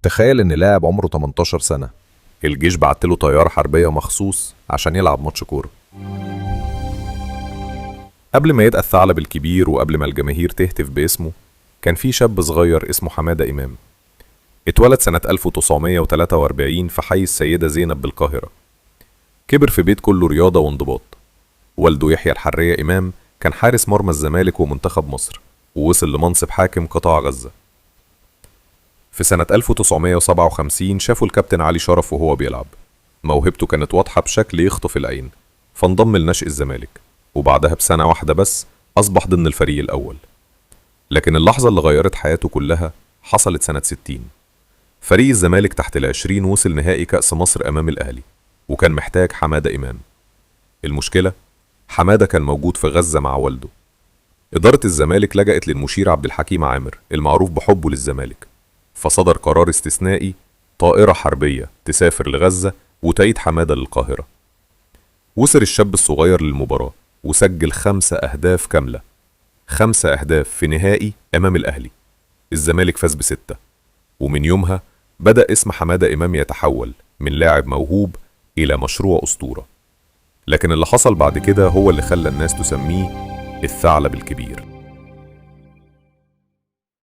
تخيل إن لاعب عمره 18 سنة الجيش بعتله طيارة حربية مخصوص عشان يلعب ماتش كورة. قبل ما يبقى الثعلب الكبير وقبل ما الجماهير تهتف باسمه، كان في شاب صغير اسمه حمادة إمام. اتولد سنة 1943 في حي السيدة زينب بالقاهرة. كبر في بيت كله رياضة وانضباط. والده يحيى الحرية إمام كان حارس مرمى الزمالك ومنتخب مصر، ووصل لمنصب حاكم قطاع غزة. في سنة 1957 شافوا الكابتن علي شرف وهو بيلعب. موهبته كانت واضحة بشكل يخطف العين، فانضم لنشء الزمالك، وبعدها بسنة واحدة بس أصبح ضمن الفريق الأول. لكن اللحظة اللي غيرت حياته كلها حصلت سنة 60. فريق الزمالك تحت ال20 وصل نهائي كأس مصر أمام الأهلي، وكان محتاج حمادة إمام. المشكلة، حمادة كان موجود في غزة مع والده. إدارة الزمالك لجأت للمشير عبد الحكيم عامر المعروف بحبه للزمالك، فصدر قرار استثنائي، طائرة حربية تسافر لغزة وتعيد حمادة للقاهرة. وصل الشاب الصغير للمباراة وسجل 5 أهداف كاملة، 5 أهداف في نهائي أمام الأهلي. الزمالك فاز ب6، ومن يومها بدأ اسم حمادة إمام يتحول من لاعب موهوب إلى مشروع أسطورة. لكن اللي حصل بعد كده هو اللي خلى الناس تسميه الثعلب الكبير.